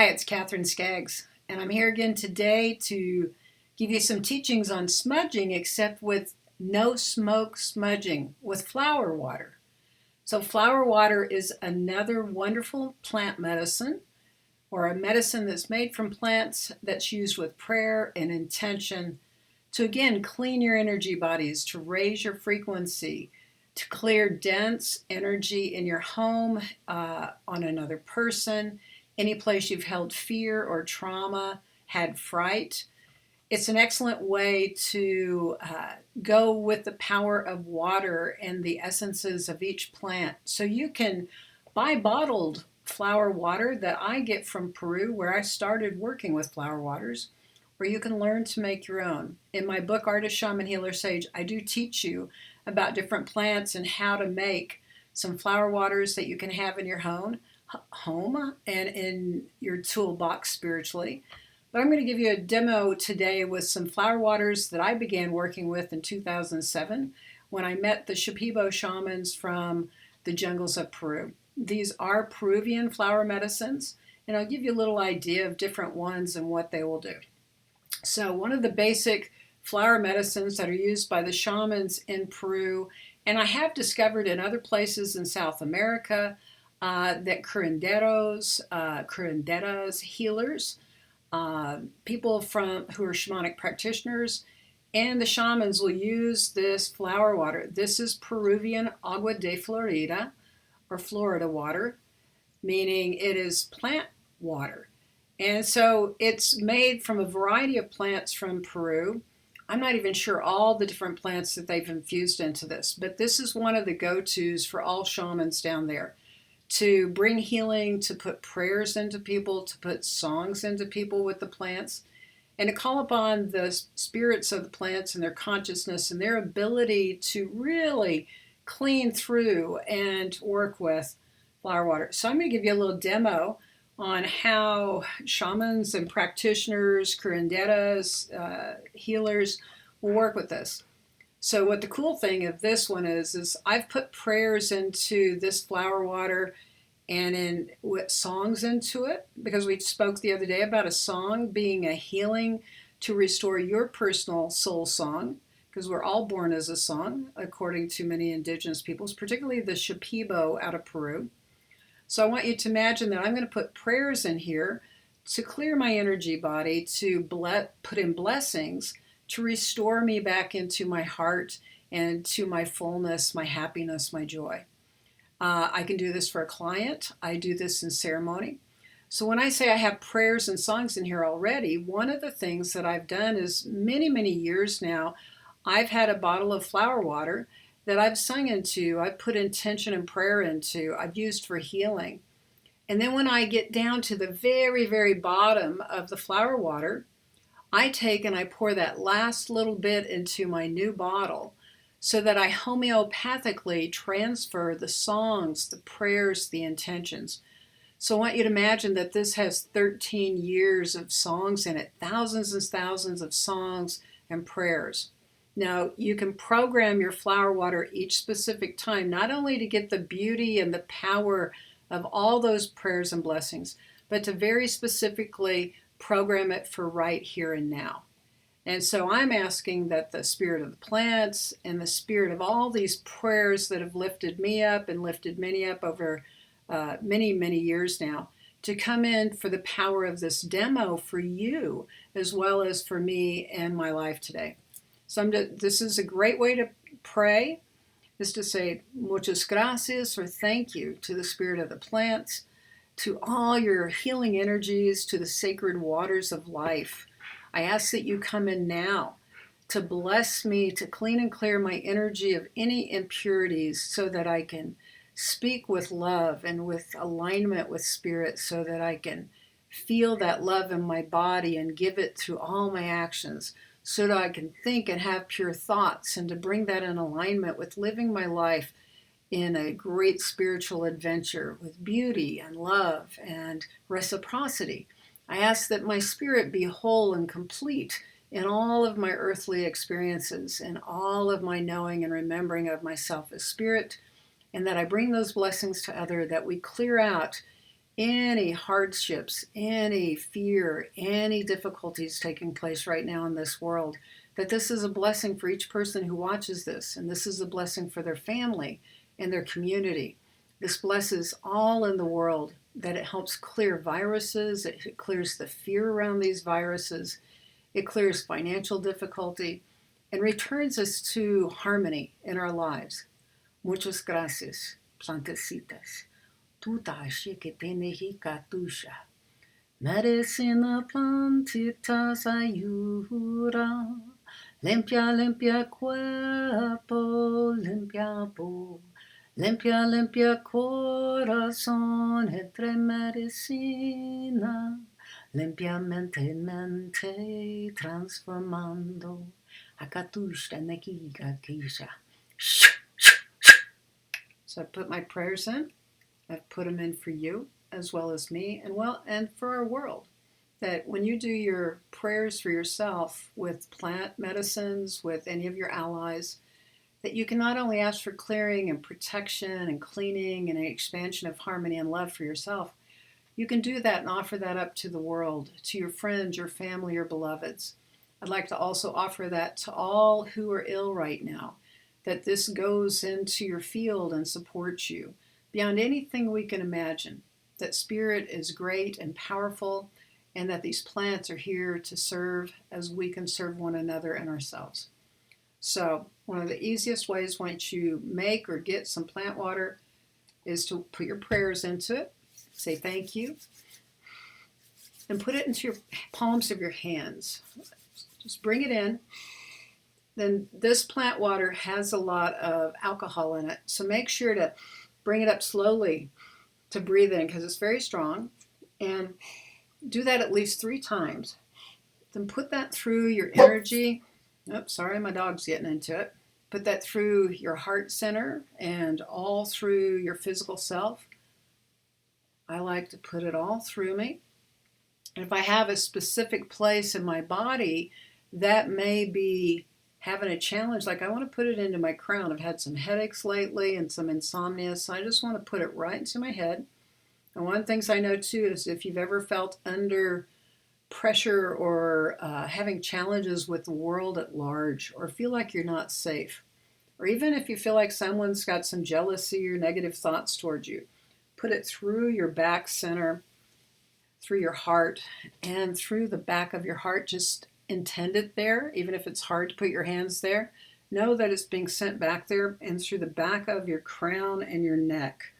Hi, it's Katherine Skaggs, and I'm here again today to give you some teachings on smudging, except with no smoke smudging with flower water. So, flower water is another wonderful plant medicine, or a medicine that's made from plants that's used with prayer and intention to again clean your energy bodies, to raise your frequency, to clear dense energy in your home, on another person, any place you've held fear or trauma, had fright. It's an excellent way to go with the power of water and the essences of each plant. So you can buy bottled flower water that I get from Peru, where I started working with flower waters, or you can learn to make your own. In my book, Artist, Shaman, Healer, Sage, I do teach you about different plants and how to make some flower waters that you can have in your home and in your toolbox spiritually. But I'm going to give you a demo today with some flower waters that I began working with in 2007 when I met the Shipibo shamans from the jungles of Peru. These are Peruvian flower medicines, and I'll give you a little idea of different ones and what they will do. So one of the basic flower medicines that are used by the shamans in Peru, and I have discovered in other places in South America, that curanderas, healers, people who are shamanic practitioners, and the shamans will use this flower water. This is Peruvian Agua de Florida, or Florida water, meaning it is plant water. And so it's made from a variety of plants from Peru. I'm not even sure all the different plants that they've infused into this, but this is one of the go-tos for all shamans down there, to bring healing, to put prayers into people, to put songs into people with the plants, and to call upon the spirits of the plants and their consciousness and their ability to really clean through and work with flower water. So I'm going to give you a little demo on how shamans and practitioners, curanderas, healers will work with this. So what the cool thing of this one is I've put prayers into this flower water and in with songs into it, because we spoke the other day about a song being a healing to restore your personal soul song, because we're all born as a song, according to many indigenous peoples, particularly the Shipibo out of Peru. So I want you to imagine that I'm going to put prayers in here to clear my energy body, to put in blessings, to restore me back into my heart and to my fullness, my happiness, my joy. I can do this for a client. I do this in ceremony. So when I say I have prayers and songs in here already, one of the things that I've done is many, many years now, I've had a bottle of flower water that I've sung into, I've put intention and prayer into, I've used for healing. And then when I get down to the very, very bottom of the flower water, I take and I pour that last little bit into my new bottle so that I homeopathically transfer the songs, the prayers, the intentions. So I want you to imagine that this has 13 years of songs in it, thousands and thousands of songs and prayers. Now, you can program your flower water each specific time, not only to get the beauty and the power of all those prayers and blessings, but to very specifically program it for right here and now. And so I'm asking that the spirit of the plants and the spirit of all these prayers that have lifted me up and lifted many up over many, many years now, to come in for the power of this demo for you, as well as for me and my life today. So this is a great way to pray, is to say muchas gracias, or thank you, to the spirit of the plants, to all your healing energies, to the sacred waters of life. I ask that you come in now to bless me, to clean and clear my energy of any impurities, so that I can speak with love and with alignment with spirit, so that I can feel that love in my body and give it through all my actions, so that I can think and have pure thoughts, and to bring that in alignment with living my life in a great spiritual adventure with beauty and love and reciprocity. I ask that my spirit be whole and complete in all of my earthly experiences and all of my knowing and remembering of myself as spirit, and that I bring those blessings to others, that we clear out any hardships, any fear, any difficulties taking place right now in this world, that this is a blessing for each person who watches this, and this is a blessing for their family and their community. This blesses all in the world, that it helps clear viruses, it clears the fear around these viruses, it clears financial difficulty, and returns us to harmony in our lives. Muchas gracias, plantecitas. Tutashe que tenejicatusha. Medicina plantitas ayuda. Limpia, limpia cuerpo, limpia voz. Limpia, limpia corazón entre medicina. Limpiamente mente transformando. Akatusha nekiga kisha. So I put my prayers in. I've put them in for you as well as me, and for our world. That when you do your prayers for yourself with plant medicines, with any of your allies, that you can not only ask for clearing and protection and cleaning and an expansion of harmony and love for yourself, you can do that and offer that up to the world, to your friends, your family, your beloveds. I'd like to also offer that to all who are ill right now, that this goes into your field and supports you beyond anything we can imagine, that spirit is great and powerful, and that these plants are here to serve as we can serve one another and ourselves. So one of the easiest ways once you make or get some plant water is to put your prayers into it, say thank you, and put it into your palms of your hands. Just bring it in. Then this plant water has a lot of alcohol in it, so make sure to bring it up slowly to breathe in because it's very strong, and do that at least 3 times. Then put that through your energy. Oops, sorry, my dog's getting into it. Put that through your heart center and all through your physical self. I like to put it all through me. And if I have a specific place in my body that may be having a challenge, like I want to put it into my crown. I've had some headaches lately and some insomnia, so I just want to put it right into my head. And one of the things I know too is if you've ever felt under pressure or having challenges with the world at large, or feel like you're not safe, or even if you feel like someone's got some jealousy or negative thoughts towards you, put it through your back center, through your heart, and through the back of your heart. Just intend it there, even if it's hard to put your hands there. Know that it's being sent back there and through the back of your crown and your neck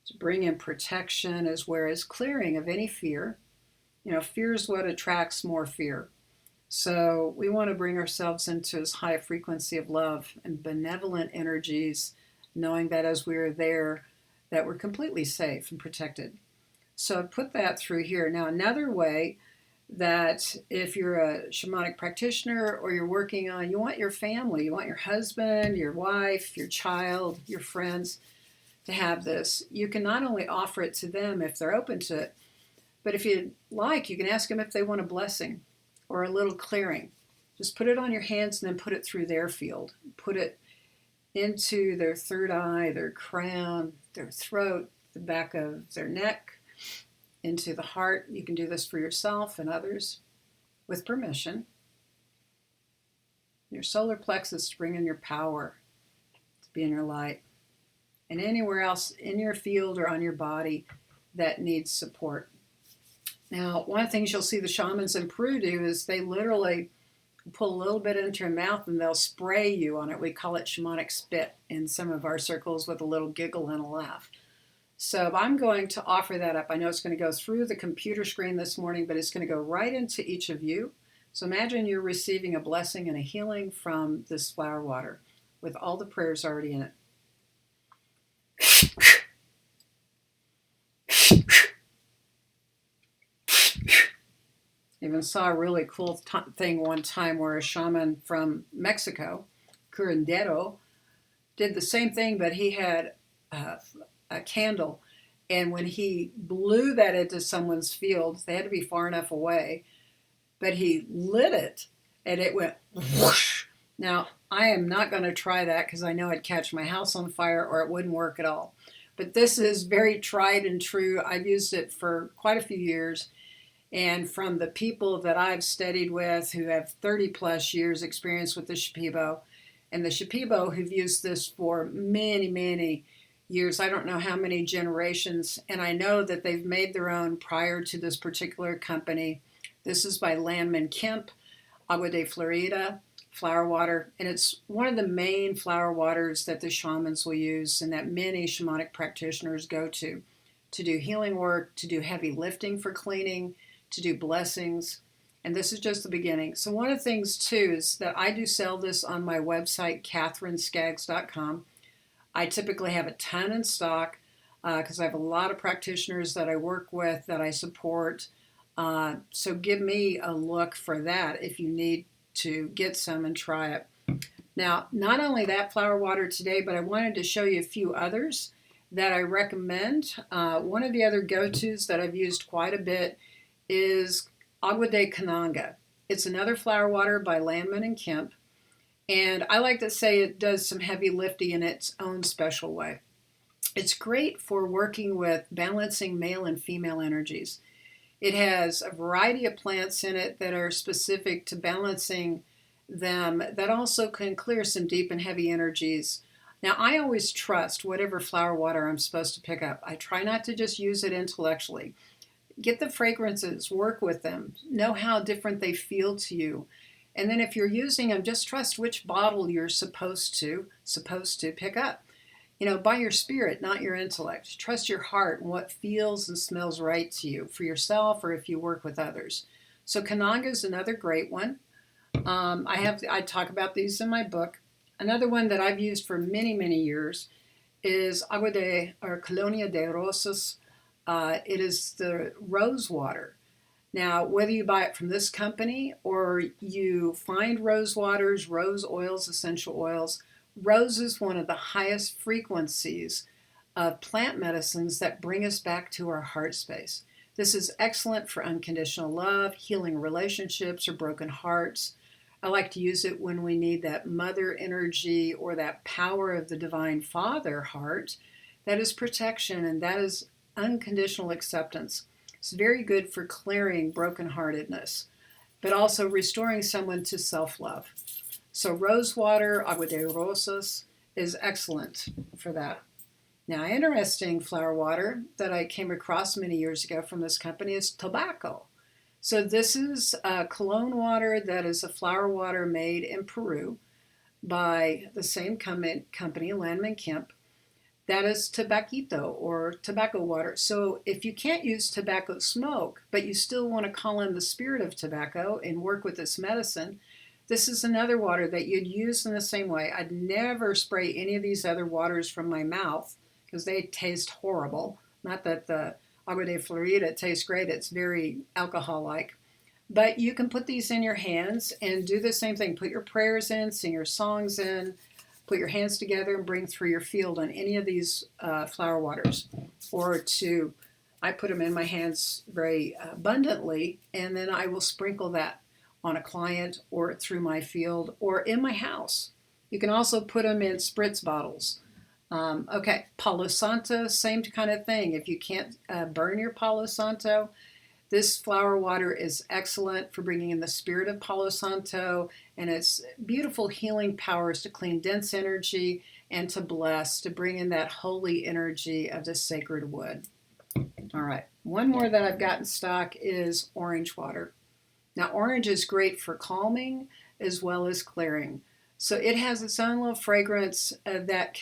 to bring in protection as well as clearing of any fear. You know, fear is what attracts more fear. So we want to bring ourselves into as high a frequency of love and benevolent energies, knowing that as we're there, that we're completely safe and protected. So put that through here. Now, another way that if you're a shamanic practitioner or you're working on, you want your family, you want your husband, your wife, your child, your friends to have this. You can not only offer it to them if they're open to it, but if you'd like, you can ask them if they want a blessing or a little clearing. Just put it on your hands and then put it through their field. Put it into their third eye, their crown, their throat, the back of their neck, into the heart. You can do this for yourself and others with permission. Your solar plexus to bring in your power, to be in your light, and anywhere else in your field or on your body that needs support. Now, one of the things you'll see the shamans in Peru do is they literally pull a little bit into your mouth and they'll spray you on it. We call it shamanic spit in some of our circles with a little giggle and a laugh. So I'm going to offer that up. I know it's going to go through the computer screen this morning, but it's going to go right into each of you. So imagine you're receiving a blessing and a healing from this flower water with all the prayers already in it. Even saw a really cool thing one time where a shaman from Mexico, curandero, did the same thing, but he had a candle, and when he blew that into someone's field, they had to be far enough away, but he lit it and it went whoosh. Now, I am not going to try that because I know I'd catch my house on fire or it wouldn't work at all. But this is very tried and true. I've used it for quite a few years. And from the people that I've studied with who have 30 plus years experience with the Shipibo, and the Shipibo who've used this for many, many years, I don't know how many generations, and I know that they've made their own prior to this particular company. This is by Landman Kemp, Agua de Florida, flower water, and it's one of the main flower waters that the shamans will use and that many shamanic practitioners go to do healing work, to do heavy lifting for cleaning, to do blessings, and this is just the beginning. So one of the things too is that I do sell this on my website, KatherineSkaggs.com. I typically have a ton in stock because I have a lot of practitioners that I work with that I support. So give me a look for that if you need to get some and try it. Now, not only that flower water today, but I wanted to show you a few others that I recommend. One of the other go-tos that I've used quite a bit is Agua de Kananga. It's another flower water by Landman and Kemp. And I like to say it does some heavy lifting in its own special way. It's great for working with balancing male and female energies. It has a variety of plants in it that are specific to balancing them that also can clear some deep and heavy energies. Now, I always trust whatever flower water I'm supposed to pick up. I try not to just use it intellectually. Get the fragrances, work with them, know how different they feel to you. And then if you're using them, just trust which bottle you're supposed to pick up. By your spirit, not your intellect. Trust your heart and what feels and smells right to you for yourself or if you work with others. So kananga is another great one. I talk about these in my book. Another one that I've used for many, many years is Colonia de Rosas. It is the rose water. Now, whether you buy it from this company or you find rose waters, rose oils, essential oils, rose is one of the highest frequencies of plant medicines that bring us back to our heart space. This is excellent for unconditional love, healing relationships or broken hearts. I like to use it when we need that mother energy or that power of the divine father heart. That is protection and that is unconditional acceptance. It's very good for clearing brokenheartedness, but also restoring someone to self-love. So rose water, Agua de Rosas, is excellent for that. Now, interesting flower water that I came across many years ago from this company is tobacco. So this is a cologne water that is a flower water made in Peru by the same company, Landman Kemp. That is tobaquito or tobacco water. So if you can't use tobacco smoke, but you still want to call in the spirit of tobacco and work with this medicine, this is another water that you'd use in the same way. I'd never spray any of these other waters from my mouth because they taste horrible. Not that the Agua de Florida tastes great. It's very alcohol-like. But you can put these in your hands and do the same thing. Put your prayers in, sing your songs in, put your hands together and bring through your field on any of these flower waters. I put them in my hands very abundantly, and then I will sprinkle that on a client or through my field or in my house. You can also put them in spritz bottles. Palo Santo, same kind of thing. If you can't burn your Palo Santo, this flower water is excellent for bringing in the spirit of Palo Santo and its beautiful healing powers to clean dense energy and to bless, to bring in that holy energy of the sacred wood. All right, one more that I've got in stock is orange water. Now, orange is great for calming as well as clearing. So it has its own little fragrance that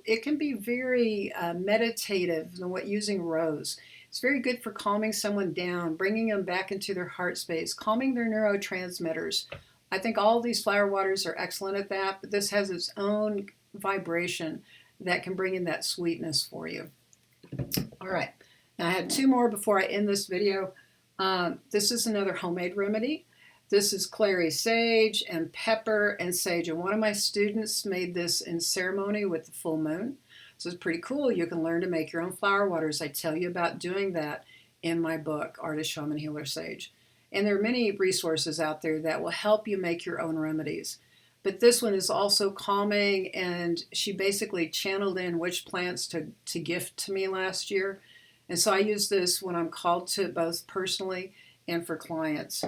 it can be very meditative than what using rose. It's very good for calming someone down, bringing them back into their heart space, calming their neurotransmitters. I think all of these flower waters are excellent at that, but this has its own vibration that can bring in that sweetness for you. All right, now I had two more before I end this video. This is another homemade remedy. This is clary sage and pepper and sage. And one of my students made this in ceremony with the full moon. So it's pretty cool. You can learn to make your own flower waters. I tell you about doing that in my book, Artist, Shaman, Healer, Sage. And there are many resources out there that will help you make your own remedies. but this one is also calming, and she basically channeled in which plants to gift to me last year. And so I use this when I'm called to it, both personally and for clients.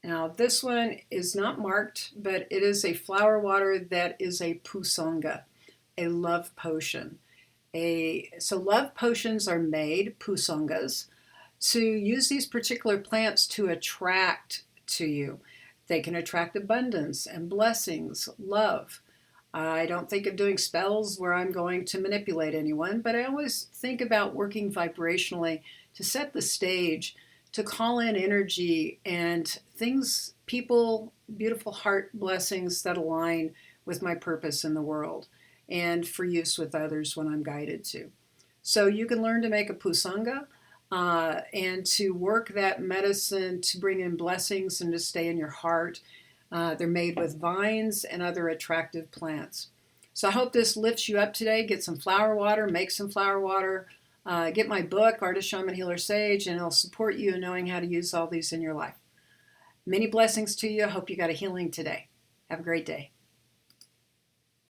Now, this one is not marked, but it is a flower water that is a pusanga, a love potion. So love potions are made, pusangas, to use these particular plants to attract to you. They can attract abundance and blessings, love. I don't think of doing spells where I'm going to manipulate anyone, but I always think about working vibrationally to set the stage, to call in energy and things, people, beautiful heart blessings that align with my purpose in the world and for use with others when I'm guided to. So you can learn to make a pusanga and to work that medicine to bring in blessings and to stay in your heart. They're made with vines and other attractive plants. So I hope this lifts you up today. Get some flower water, make some flower water, get my book, Artist, Shaman, Healer, Sage, and it'll support you in knowing how to use all these in your life. Many blessings to you. I hope you got a healing today. Have a great day.